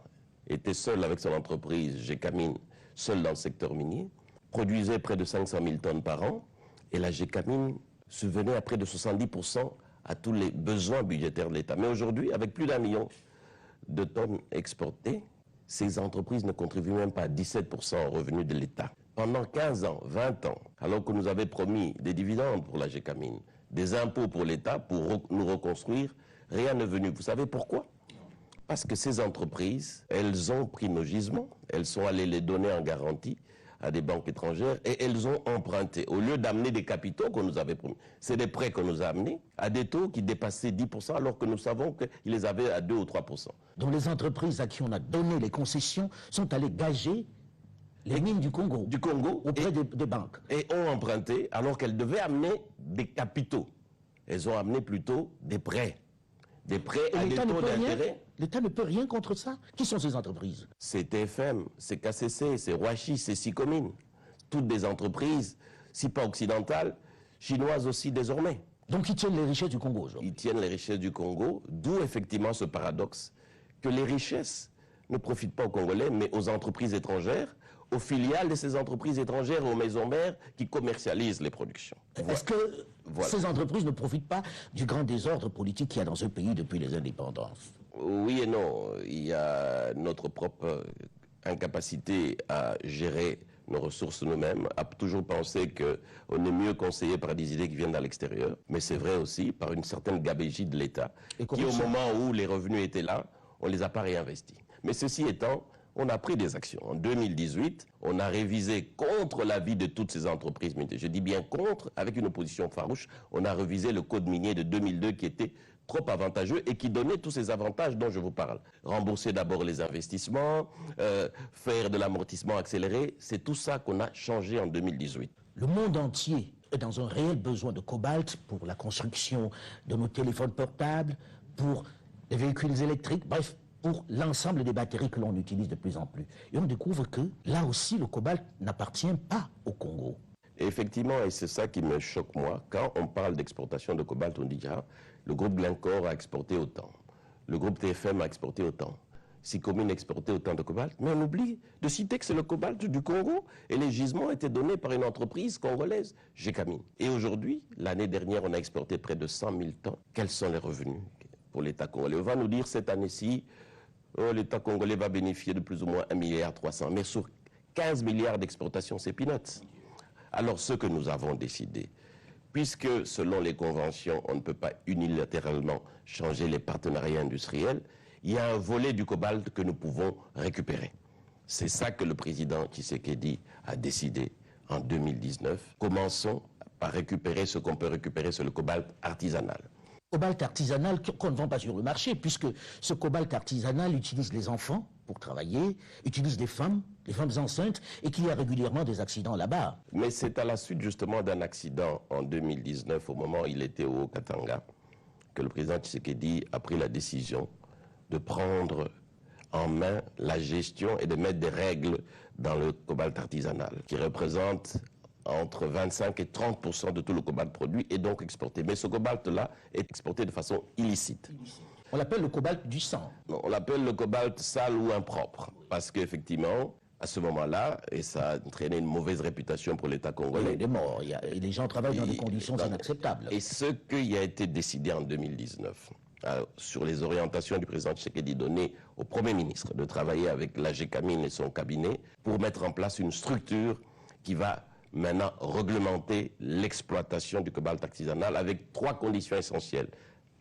était seul avec son entreprise Gécamine, seul dans le secteur minier, produisait près de 500 000 tonnes par an, et la Gécamine subvenait à près de 70% à tous les besoins budgétaires de l'État. Mais aujourd'hui, avec plus d'1 million de tonnes exportées, ces entreprises ne contribuent même pas à 17% aux revenus de l'État. Pendant 15 ans, 20 ans, alors que nous avions promis des dividendes pour la Gécamine, des impôts pour l'État pour nous reconstruire, rien n'est venu. Vous savez pourquoi? Parce que ces entreprises, elles ont pris nos gisements, elles sont allées les donner en garantie à des banques étrangères et elles ont emprunté. Au lieu d'amener des capitaux qu'on nous avait promis, c'est des prêts qu'on nous a amenés à des taux qui dépassaient 10% alors que nous savons qu'ils les avaient à 2 ou 3%. Donc les entreprises à qui on a donné les concessions sont allées gager les mines du Congo auprès des banques. Et ont emprunté alors qu'elles devaient amener des capitaux. Elles ont amené plutôt des prêts. Des prêts à des taux d'intérêt. L'État ne peut rien contre ça. Qui sont ces entreprises? C'est TFM, c'est KCC, c'est Huachi, c'est Sicomine. Toutes des entreprises, si pas occidentales, chinoises aussi désormais. Donc ils tiennent les richesses du Congo aujourd'hui. Ils tiennent les richesses du Congo, d'où effectivement ce paradoxe que les richesses ne profitent pas aux Congolais, mais aux entreprises étrangères, aux filiales de ces entreprises étrangères, aux maisons mères qui commercialisent les productions. Est-ce que ces entreprises ne profitent pas du grand désordre politique qu'il y a dans ce pays depuis les indépendances? Oui et non. Il y a notre propre incapacité à gérer nos ressources nous-mêmes, à toujours penser qu'on est mieux conseillé par des idées qui viennent de l'extérieur. Mais c'est vrai aussi par une certaine gabégie de l'État, qui au moment où les revenus étaient là, on ne les a pas réinvestis. Mais ceci étant, on a pris des actions. En 2018, on a révisé contre l'avis de toutes ces entreprises minières. Je dis bien contre, avec une opposition farouche, on a révisé le code minier de 2002 qui était trop avantageux et qui donnait tous ces avantages dont je vous parle. Rembourser d'abord les investissements, faire de l'amortissement accéléré, c'est tout ça qu'on a changé en 2018. Le monde entier est dans un réel besoin de cobalt pour la construction de nos téléphones portables, pour les véhicules électriques, bref, pour l'ensemble des batteries que l'on utilise de plus en plus. Et on découvre que là aussi, le cobalt n'appartient pas au Congo. Effectivement, et c'est ça qui me choque moi, quand on parle d'exportation de cobalt, on dit ah, le groupe Glencore a exporté autant, le groupe TFM a exporté autant, Sicomine a exporté autant de cobalt, mais on oublie de citer que c'est le cobalt du Congo et les gisements étaient donnés par une entreprise congolaise, Gécamine. Et aujourd'hui, l'année dernière, on a exporté près de 100 000 tonnes. Quels sont les revenus pour l'État congolais? On va nous dire cette année-ci, l'État congolais va bénéficier de plus ou moins 1,3 milliard, mais sur 15 milliards d'exportations, c'est peanuts. Alors ce que nous avons décidé, puisque selon les conventions, on ne peut pas unilatéralement changer les partenariats industriels, il y a un volet du cobalt que nous pouvons récupérer. C'est ça que le président Tshisekedi a décidé en 2019. Commençons par récupérer ce qu'on peut récupérer sur le cobalt artisanal. Cobalt artisanal qu'on ne vend pas sur le marché, puisque ce cobalt artisanal utilise les enfants pour travailler, utilise les femmes enceintes, et qu'il y a régulièrement des accidents là-bas. Mais c'est à la suite justement d'un accident en 2019, au moment où il était au Haut-Katanga, que le président Tshisekedi a pris la décision de prendre en main la gestion et de mettre des règles dans le cobalt artisanal, qui représente entre 25 et 30% de tout le cobalt produit et donc exporté. Mais ce cobalt-là est exporté de façon illicite. On l'appelle le cobalt du sang. Non, on l'appelle le cobalt sale ou impropre, parce qu'effectivement, à ce moment-là, et ça a entraîné une mauvaise réputation pour l'État congolais. Il y a des morts, et les gens travaillent dans des conditions inacceptables. Et ce qui a été décidé en 2019, sur les orientations du président Tshisekedi données au Premier ministre, de travailler avec l'AGECAMIN et son cabinet pour mettre en place une structure qui va maintenant réglementer l'exploitation du cobalt artisanal avec 3 conditions essentielles.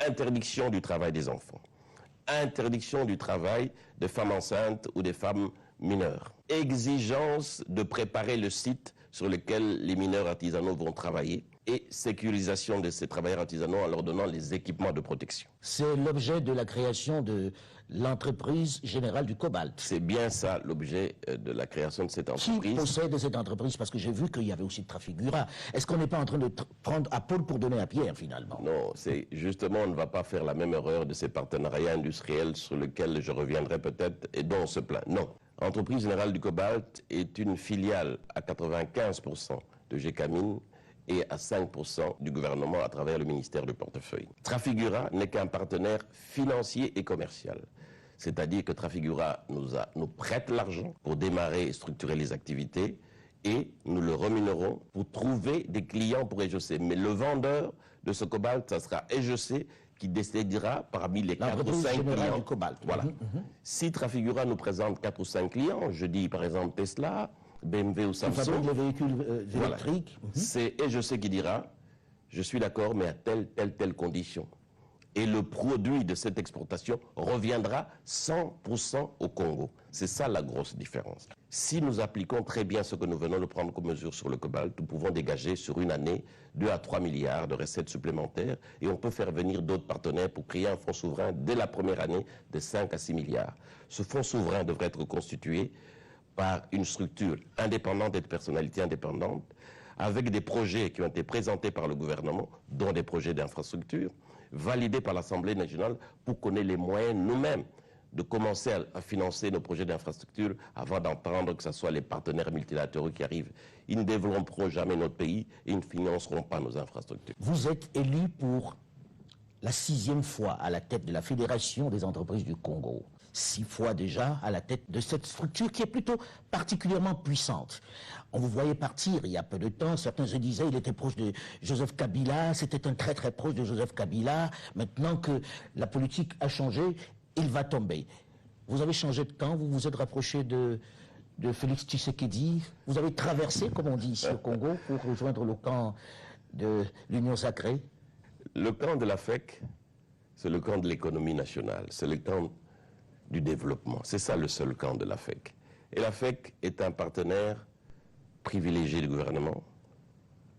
Interdiction du travail des enfants, interdiction du travail des femmes enceintes ou des femmes mineures, exigence de préparer le site sur lequel les mineurs artisanaux vont travailler et sécurisation de ces travailleurs artisanaux en leur donnant les équipements de protection. C'est l'objet de la création de l'entreprise générale du cobalt. C'est bien ça l'objet de la création de cette entreprise. Qui possède cette entreprise? Parce que j'ai vu qu'il y avait aussi Trafigura. Est-ce qu'on n'est pas en train de prendre à Paul pour donner à Pierre finalement? Non, c'est justement, on ne va pas faire la même erreur de ces partenariats industriels sur lesquels je reviendrai peut-être et dont on se plaint. Non. Entreprise générale du cobalt est une filiale à 95% de GECAMIN et à 5% du gouvernement à travers le ministère du portefeuille. Trafigura n'est qu'un partenaire financier et commercial. C'est-à-dire que Trafigura nous prête l'argent pour démarrer et structurer les activités et nous le rémunérons pour trouver des clients pour EGC. Mais le vendeur de ce cobalt, ça sera EGC qui décidera parmi les 4 ou 5 clients. Du cobalt. Voilà. Si Trafigura nous présente 4 ou 5 clients, je dis par exemple Tesla, BMW ou Samsung, les véhicules électriques. C'est EGC qui dira, je suis d'accord, mais à telle condition. Et le produit de cette exportation reviendra 100% au Congo. C'est ça la grosse différence. Si nous appliquons très bien ce que nous venons de prendre comme mesure sur le cobalt, nous pouvons dégager sur une année 2 à 3 milliards de recettes supplémentaires et on peut faire venir d'autres partenaires pour créer un fonds souverain dès la première année de 5 à 6 milliards. Ce fonds souverain devrait être constitué par une structure indépendante et de personnalités indépendantes, avec des projets qui ont été présentés par le gouvernement, dont des projets d'infrastructure, validés par l'Assemblée nationale pour qu'on ait les moyens nous-mêmes de commencer à financer nos projets d'infrastructure avant d'entendre que ce soit les partenaires multilatéraux qui arrivent. Ils ne développeront jamais notre pays et ils ne financeront pas nos infrastructures. Vous êtes élu pour la 6e fois à la tête de la Fédération des entreprises du Congo. 6 fois déjà à la tête de cette structure qui est plutôt particulièrement puissante. On vous voyait partir il y a peu de temps, certains se disaient il était proche de Joseph Kabila, c'était un très très proche de Joseph Kabila. Maintenant que la politique a changé, il va tomber. Vous avez changé de camp, vous vous êtes rapproché de Félix Tshisekedi, vous avez traversé, comme on dit ici au Congo, pour rejoindre le camp de l'Union sacrée. Le camp de la FEC, c'est le camp de l'économie nationale, c'est le camp du développement. C'est ça le seul camp de la FEC. Et la FEC est un partenaire privilégié du gouvernement,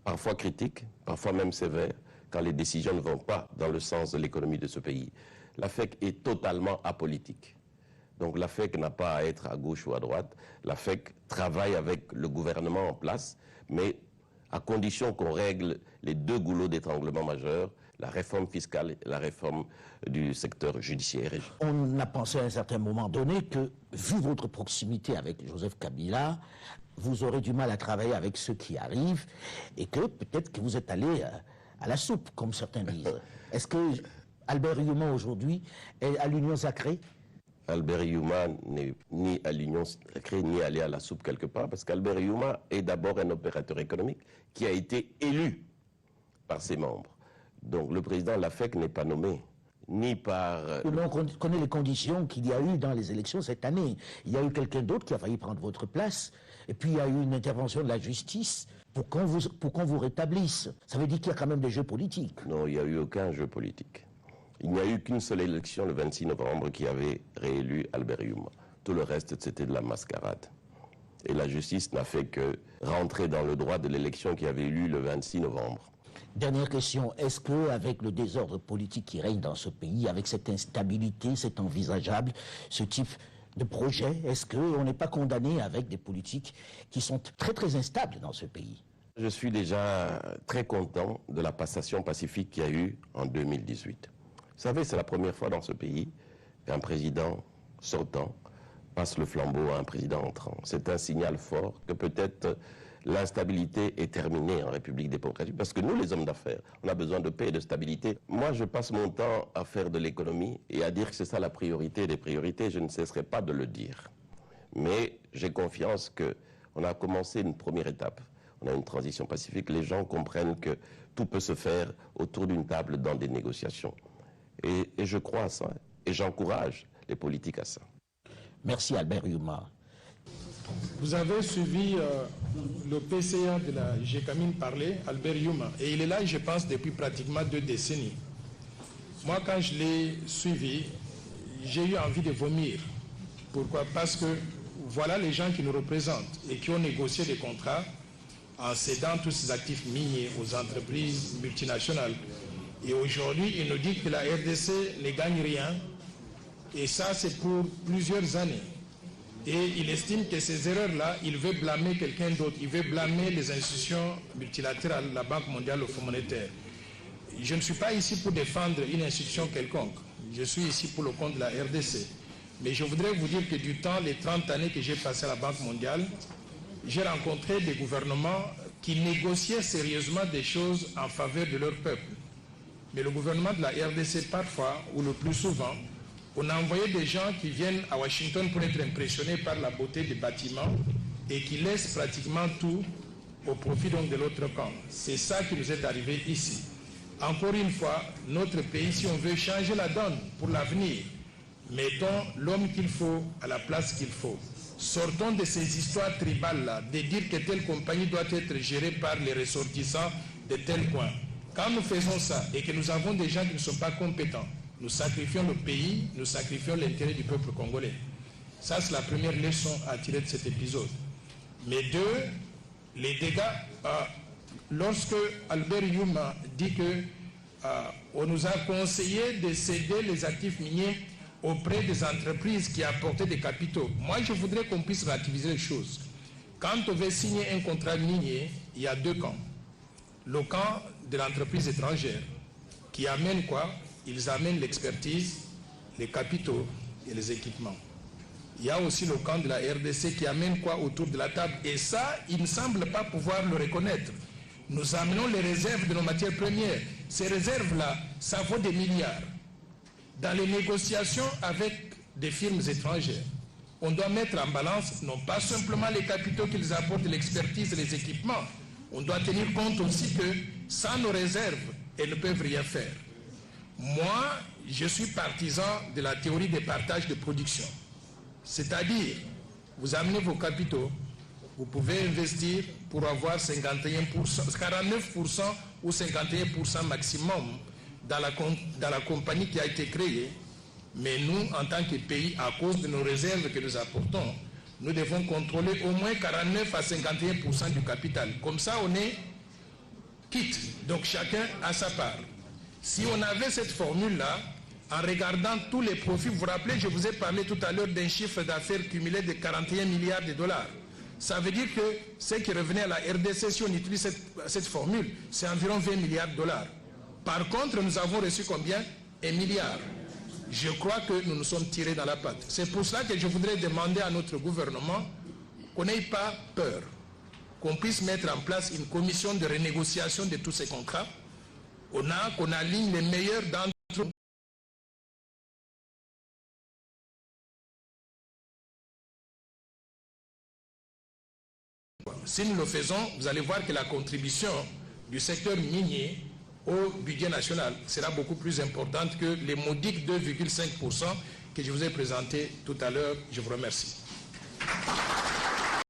parfois critique, parfois même sévère, quand les décisions ne vont pas dans le sens de l'économie de ce pays. La FEC est totalement apolitique. Donc la FEC n'a pas à être à gauche ou à droite. La FEC travaille avec le gouvernement en place, mais à condition qu'on règle les 2 goulots d'étranglement majeurs, la réforme fiscale et la réforme du secteur judiciaire. On a pensé à un certain moment donné que, vu votre proximité avec Joseph Kabila, vous aurez du mal à travailler avec ceux qui arrivent et que peut-être que vous êtes allé à la soupe, comme certains disent. Est-ce que Albert Youma aujourd'hui est à l'Union sacrée? Albert Youma n'est ni à l'Union sacrée ni allé à la soupe quelque part, parce qu'Albert Youma est d'abord un opérateur économique qui a été élu par ses membres. Donc le président de la FEC n'est pas nommé, ni par... On connaît les conditions qu'il y a eu dans les élections cette année. Il y a eu quelqu'un d'autre qui a failli prendre votre place, et puis il y a eu une intervention de la justice pour qu'on vous rétablisse. Ça veut dire qu'il y a quand même des jeux politiques. Non, il n'y a eu aucun jeu politique. Il n'y a eu qu'une seule élection le 26 novembre qui avait réélu Albert Youma. Tout le reste, c'était de la mascarade. Et la justice n'a fait que rentrer dans le droit de l'élection qui avait eu lieu le 26 novembre. Dernière question, est-ce qu'avec le désordre politique qui règne dans ce pays, avec cette instabilité, c'est envisageable, ce type de projet? Est-ce qu'on n'est pas condamné avec des politiques qui sont très très instables dans ce pays? Je suis déjà très content de la passation pacifique qu'il y a eu en 2018. Vous savez, c'est la première fois dans ce pays qu'un président sortant passe le flambeau à un président entrant. C'est un signal fort que peut-être l'instabilité est terminée en République démocratique, parce que nous, les hommes d'affaires, on a besoin de paix et de stabilité. Moi, je passe mon temps à faire de l'économie et à dire que c'est ça la priorité des priorités. Je ne cesserai pas de le dire. Mais j'ai confiance qu'on a commencé une première étape. On a une transition pacifique. Les gens comprennent que tout peut se faire autour d'une table dans des négociations. Et je crois à ça. Et j'encourage les politiques à ça. Merci Albert Yuma. Vous avez suivi le PCA de la GECAMINE parler, Albert Yuma, et il est là, je pense, depuis pratiquement 2 décennies. Moi, quand je l'ai suivi, j'ai eu envie de vomir. Pourquoi? Parce que voilà les gens qui nous représentent et qui ont négocié des contrats en cédant tous ces actifs miniers aux entreprises multinationales. Et aujourd'hui, il nous dit que la RDC ne gagne rien, et ça, c'est pour plusieurs années. Et il estime que ces erreurs-là, il veut blâmer quelqu'un d'autre. Il veut blâmer les institutions multilatérales, la Banque mondiale, le Fonds monétaire. Je ne suis pas ici pour défendre une institution quelconque. Je suis ici pour le compte de la RDC. Mais je voudrais vous dire que du temps, les 30 années que j'ai passé à la Banque mondiale, j'ai rencontré des gouvernements qui négociaient sérieusement des choses en faveur de leur peuple. Mais le gouvernement de la RDC, parfois, ou le plus souvent, on a envoyé des gens qui viennent à Washington pour être impressionnés par la beauté des bâtiments et qui laissent pratiquement tout au profit donc de l'autre camp. C'est ça qui nous est arrivé ici. Encore une fois, notre pays, si on veut changer la donne pour l'avenir, mettons l'homme qu'il faut à la place qu'il faut. Sortons de ces histoires tribales-là, de dire que telle compagnie doit être gérée par les ressortissants de tel coin. Quand nous faisons ça et que nous avons des gens qui ne sont pas compétents, nous sacrifions le pays, nous sacrifions l'intérêt du peuple congolais. Ça, c'est la première leçon à tirer de cet épisode. Mais 2, les dégâts, lorsque Albert Yuma dit qu'on nous a conseillé de céder les actifs miniers auprès des entreprises qui apportaient des capitaux, moi, je voudrais qu'on puisse relativiser les choses. Quand on veut signer un contrat minier, il y a 2 camps. Le camp de l'entreprise étrangère, qui amène quoi? Ils amènent l'expertise, les capitaux et les équipements. Il y a aussi le camp de la RDC qui amène quoi autour de la table? Et ça, il ne semble pas pouvoir le reconnaître. Nous amenons les réserves de nos matières premières. Ces réserves-là, ça vaut des milliards. Dans les négociations avec des firmes étrangères, on doit mettre en balance non pas simplement les capitaux qu'ils apportent, l'expertise et les équipements. On doit tenir compte aussi que sans nos réserves, elles ne peuvent rien faire. Moi, je suis partisan de la théorie des partages de production. C'est-à-dire, vous amenez vos capitaux, vous pouvez investir pour avoir 51%, 49% ou 51% maximum dans la compagnie qui a été créée. Mais nous, en tant que pays, à cause de nos réserves que nous apportons, nous devons contrôler au moins 49 à 51% du capital. Comme ça, on est quitte. Donc chacun a sa part. Si on avait cette formule-là, en regardant tous les profits, vous vous rappelez, je vous ai parlé tout à l'heure d'un chiffre d'affaires cumulé de 41 milliards de dollars. Ça veut dire que ce qui revenait à la RDC, si on utilise cette formule, c'est environ 20 milliards de dollars. Par contre, nous avons reçu combien? 1 milliard. Je crois que nous nous sommes tirés dans la patte. C'est pour cela que je voudrais demander à notre gouvernement qu'on n'ait pas peur, qu'on puisse mettre en place une commission de renégociation de tous ces contrats. Qu'on aligne les meilleurs d'entre eux. Si nous le faisons, vous allez voir que la contribution du secteur minier au budget national sera beaucoup plus importante que les modiques 2,5% que je vous ai présentés tout à l'heure. Je vous remercie.